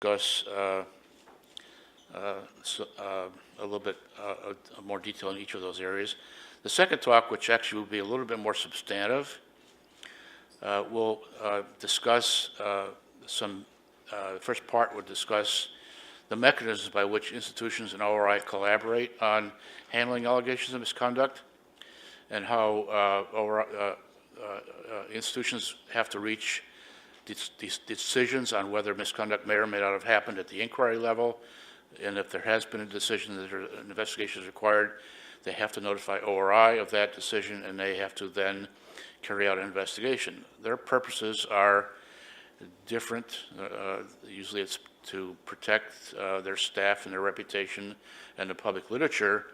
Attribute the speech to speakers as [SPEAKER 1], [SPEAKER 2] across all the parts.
[SPEAKER 1] discuss a little bit more detail in each of those areas. The second talk, which actually will be a little bit more substantive, will discuss the first part will discuss the mechanisms by which institutions and ORI collaborate on handling allegations of misconduct, and how institutions have to reach these decisions on whether misconduct may or may not have happened at the inquiry level, and if there has been a decision that an investigation is required, they have to notify ORI of that decision, and they have to then carry out an investigation. Their purposes are different. Usually it's to protect their staff and their reputation and the public literature,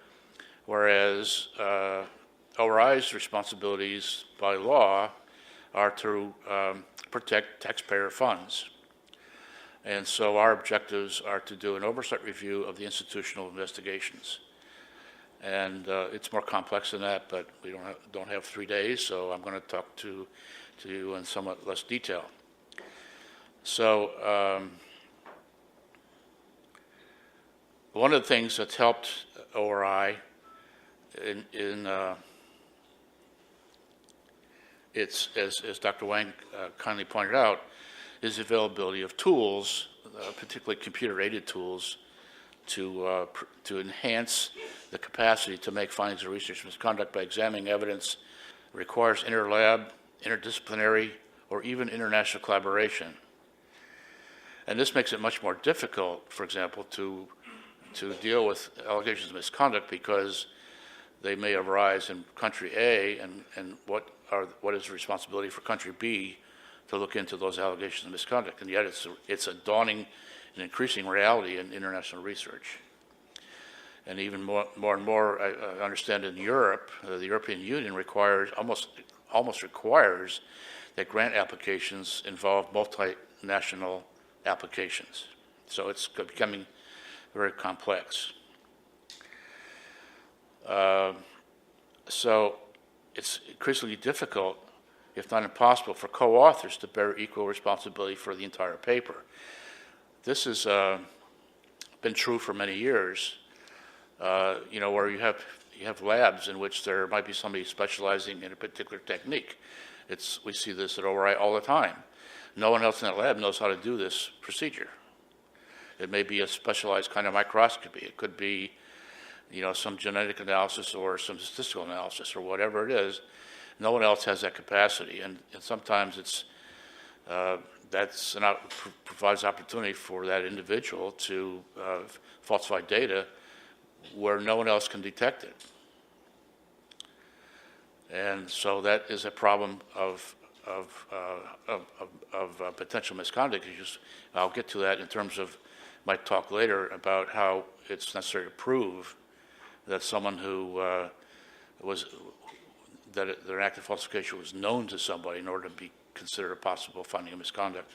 [SPEAKER 1] whereas ORI's responsibilities by law are to protect taxpayer funds. And so our objectives are to do an oversight review of the institutional investigations. And it's more complex than that, but we don't have 3 days, so I'm going to talk to you in somewhat less detail. So one of the things that's helped ORI it's, as Dr. Wang kindly pointed out, is the availability of tools, particularly computer-aided tools, to enhance the capacity to make findings of research misconduct by examining evidence that requires inter-lab, interdisciplinary, or even international collaboration. And this makes it much more difficult, for example, to deal with allegations of misconduct because they may arise in country A, and what is the responsibility for country B to look into those allegations of misconduct. And yet it's a daunting and increasing reality in international research. And even more and more, I understand in Europe, the European Union requires, almost requires that grant applications involve multinational applications. So it's becoming very complex. So it's increasingly difficult, if not impossible, for co-authors to bear equal responsibility for the entire paper. This has been true for many years, where you have labs in which there might be somebody specializing in a particular technique. We see this at ORI all the time. No one else in that lab knows how to do this procedure. It may be a specialized kind of microscopy. It could be, some genetic analysis or some statistical analysis or whatever it is. No one else has that capacity, and sometimes provides opportunity for that individual to falsify data where no one else can detect it. And so that is a problem of potential misconduct issues. I'll get to that in terms of my talk later about how it's necessary to prove that someone who that an act of falsification was known to somebody in order to be considered a possible finding of misconduct.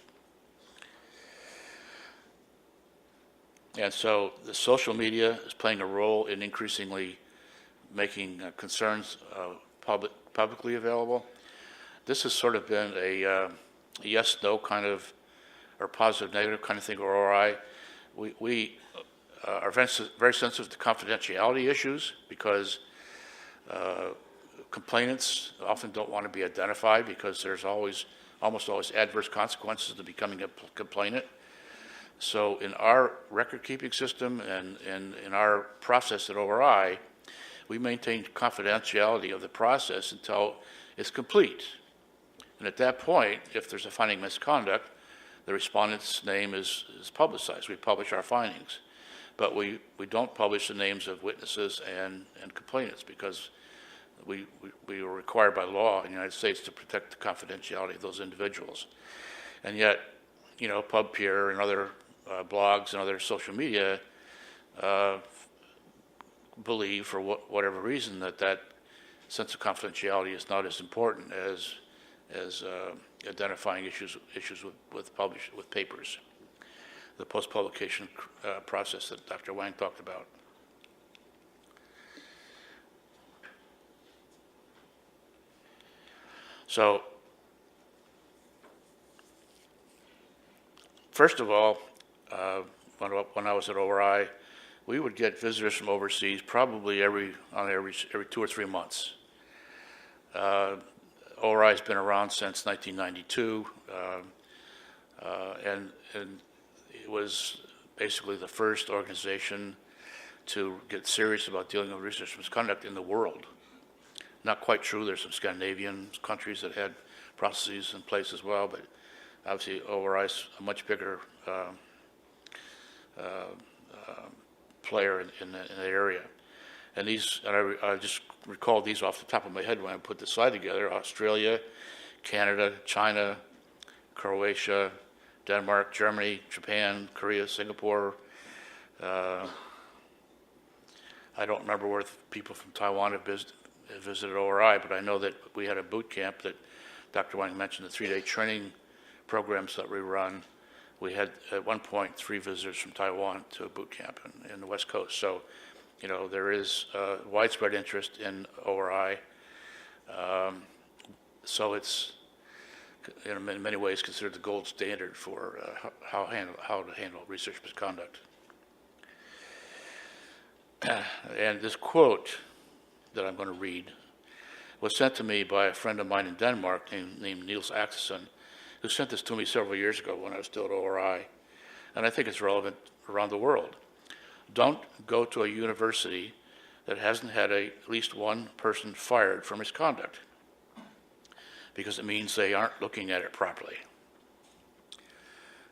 [SPEAKER 1] And so the social media is playing a role in increasingly making concerns publicly available. This has sort of been a yes-no kind of, or positive-negative kind of thing for ORI. We are very sensitive to confidentiality issues because complainants often don't want to be identified because there's almost always adverse consequences to becoming a complainant. So in our record-keeping system and in our process at ORI, we maintain confidentiality of the process until it's complete. And at that point, if there's a finding of misconduct, the respondent's name is publicized. We publish our findings. But we don't publish the names of witnesses and complainants because we are required by law in the United States to protect the confidentiality of those individuals. And yet, PubPeer and other blogs and other social media believe, for whatever reason, that sense of confidentiality is not as important as identifying issues with papers, the post-publication process that Dr. Wang talked about. So, first of all, when I was at ORI, we would get visitors from overseas probably every 2 or 3 months. ORI has been around since 1992, and it was basically the first organization to get serious about dealing with research misconduct in the world. Not quite true. There's some Scandinavian countries that had processes in place as well, but obviously ORI is a much bigger player in that area. And I just recall these off the top of my head when I put the slide together: Australia, Canada, China, Croatia, Denmark, Germany, Japan, Korea, Singapore. I don't remember where people from Taiwan have visited ORI, but I know that we had a boot camp that Dr. Wang mentioned, the 3-day training programs that we run. We had at one point 3 visitors from Taiwan to a boot camp in the West Coast. So, you know, there is widespread interest in ORI. So it's, in many ways, considered the gold standard for how to handle research misconduct. And this quote that I'm going to read was sent to me by a friend of mine in Denmark named Niels Axelsson, who sent this to me several years ago when I was still at ORI, and I think it's relevant around the world. Don't go to a university that hasn't had at least one person fired for misconduct, because it means they aren't looking at it properly.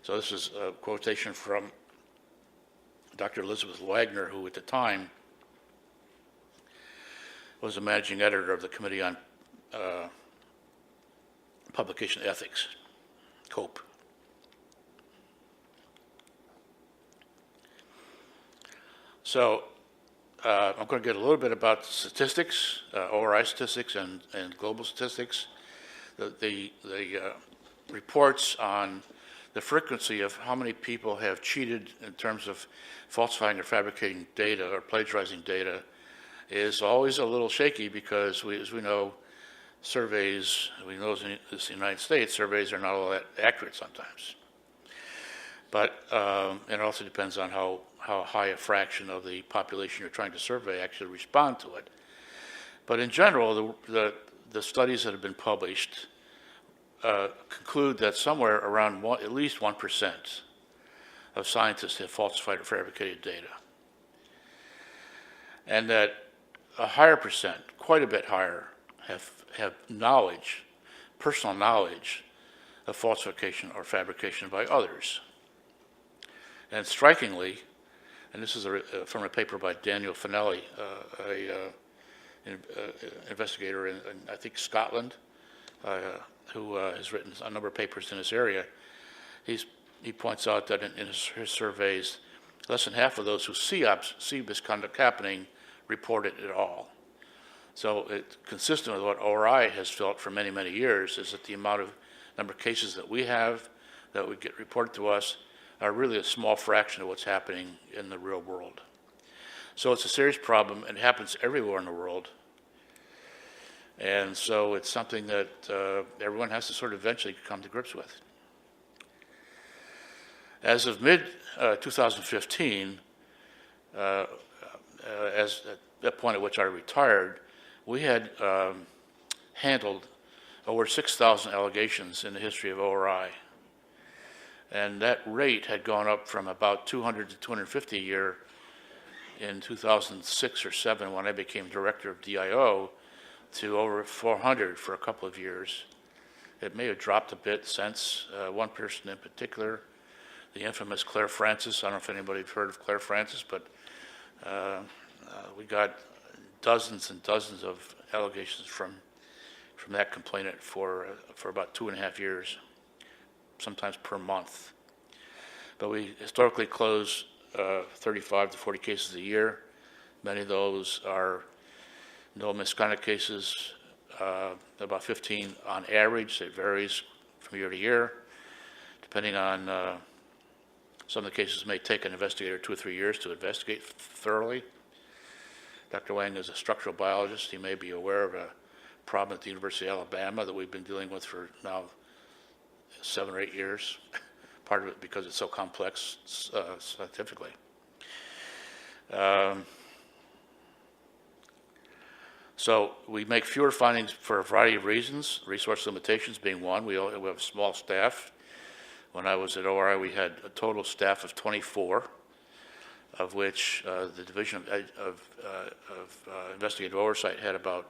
[SPEAKER 1] So this is a quotation from Dr. Elizabeth Wagner, who at the time was the managing editor of the Committee on Publication Ethics, COPE. So I'm going to get a little bit about statistics, ORI statistics and global statistics. The reports on the frequency of how many people have cheated in terms of falsifying or fabricating data or plagiarizing data is always a little shaky, because as we know, surveys, we know in the United States, surveys are not all that accurate sometimes. But it also depends on how high a fraction of the population you're trying to survey actually respond to it. But in general, the studies that have been published conclude that somewhere around at least 1% of scientists have falsified or fabricated data. And that a higher percent, quite a bit higher, have knowledge, personal knowledge of falsification or fabrication by others. And strikingly, and this is from a paper by Daniel Finelli, an investigator in I think Scotland, who has written a number of papers in this area. He points out that in his surveys, less than half of those who see misconduct happening report it at all. So it's consistent with what ORI has felt for many, many years, is that the number of cases that we have that would get reported to us are really a small fraction of what's happening in the real world. So it's a serious problem, and it happens everywhere in the world. And so it's something that everyone has to sort of eventually come to grips with. As of mid-2015, as at that point at which I retired, we had handled over 6,000 allegations in the history of ORI. And that rate had gone up from about 200 to 250 a year in 2006 or 7 when I became director of DIO, to over 400 for a couple of years. It may have dropped a bit since. One person in particular, the infamous Claire Francis. I don't know if anybody's heard of Claire Francis, but we got dozens and dozens of allegations from that complainant for about 2.5 years, sometimes per month. But we historically close 35 to 40 cases a year. Many of those are no misconduct cases, about 15 on average. It varies from year to year, depending on some of the cases may take an investigator 2 or 3 years to investigate thoroughly. Dr. Wang is a structural biologist. He may be aware of a problem at the University of Alabama that we've been dealing with for now 7 or 8 years, part of it because it's so complex scientifically. So we make fewer findings for a variety of reasons, resource limitations being one. We have a small staff. When I was at ORI, we had a total staff of 24, of which the Division of Investigative Oversight had about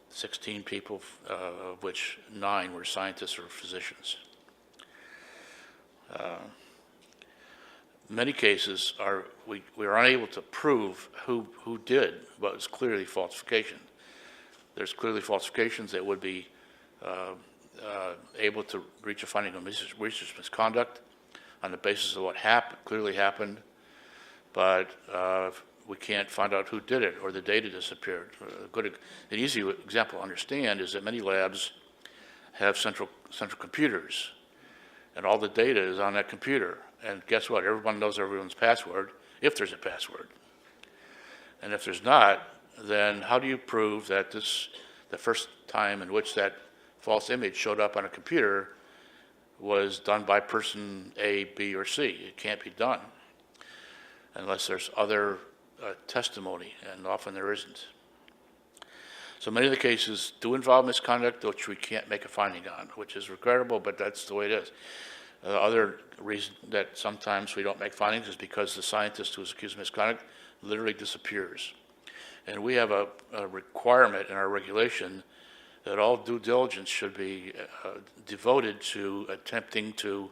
[SPEAKER 1] 16 people, of which 9 were scientists or physicians. Many cases we are unable to prove who did what was clearly falsification. There's clearly falsifications that would be able to reach a finding of research misconduct on the basis of what clearly happened, but we can't find out who did it or the data disappeared. An easy example to understand is that many labs have central computers, and all the data is on that computer. And guess what? Everyone knows everyone's password, if there's a password. And if there's not, then how do you prove that the first time in which that false image showed up on a computer was done by person A, B, or C? It can't be done unless there's other testimony, and often there isn't. So many of the cases do involve misconduct, which we can't make a finding on, which is regrettable, but that's the way it is. The other reason that sometimes we don't make findings is because the scientist who is accused of misconduct literally disappears. And we have a requirement in our regulation that all due diligence should be devoted to attempting to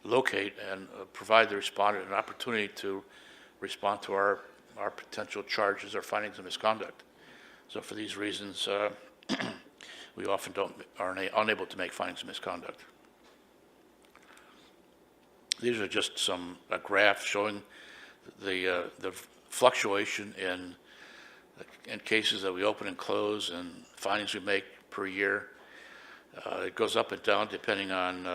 [SPEAKER 1] locate and provide the respondent an opportunity to respond to our potential charges or findings of misconduct. So for these reasons, we often are unable to make findings of misconduct. These are just some graphs showing the fluctuation in cases that we open and close and findings we make per year. It goes up and down depending on,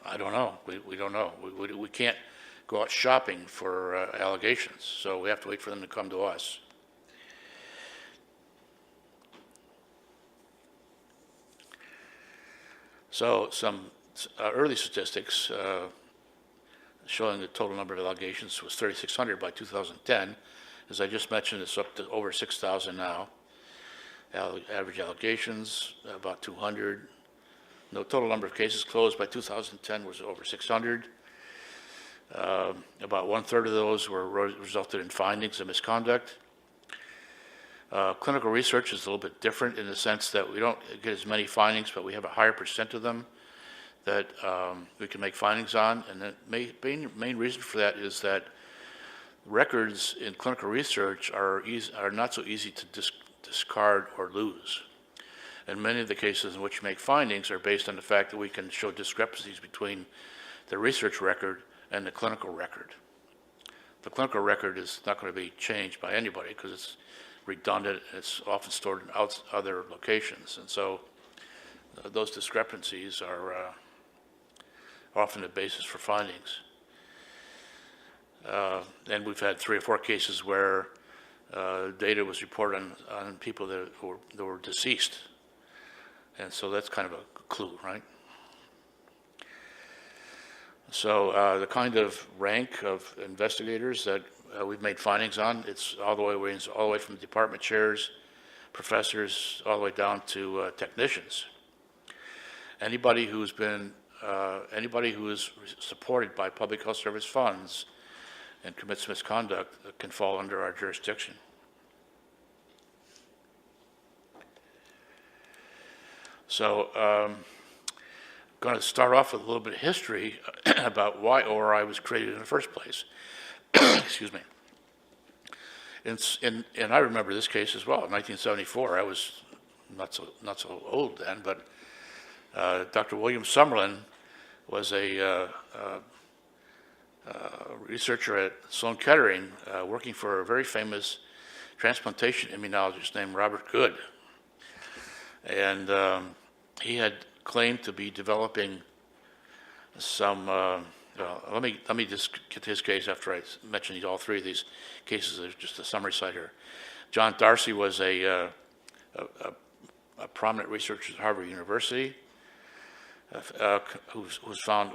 [SPEAKER 1] I don't know. We don't know. We can't go out shopping for allegations, so we have to wait for them to come to us. So some early statistics showing the total number of allegations was 3,600 by 2010. As I just mentioned, it's up to over 6,000 now. Average allegations, about 200. The total number of cases closed by 2010 was over 600. About 1/3 of those resulted in findings of misconduct. Clinical research is a little bit different in the sense that we don't get as many findings, but we have a higher percent of them that we can make findings on. And the main reason for that is that records in clinical research are not so easy to discard or lose. And many of the cases in which we make findings are based on the fact that we can show discrepancies between the research record and the clinical record. The clinical record is not going to be changed by anybody because it's redundant and it's often stored in other locations. And so those discrepancies are often the basis for findings. And we've had 3 or 4 cases where data was reported on people that were deceased. And so that's kind of a clue, right? So the kind of rank of investigators that we've made findings on, it's all the way from department chairs, professors, all the way down to technicians. Anybody who is supported by public health service funds and commits misconduct can fall under our jurisdiction. So I'm going to start off with a little bit of history about why ORI was created in the first place. Excuse me. And I remember this case as well. In 1974, I was not so old then, but Dr. William Summerlin was a researcher at Sloan Kettering working for a very famous transplantation immunologist named Robert Good. And he had claimed to be developing some, let me just get to his case after I mention all 3 of these cases. There's just a summary slide here. John Darcy was a prominent researcher at Harvard University. who's found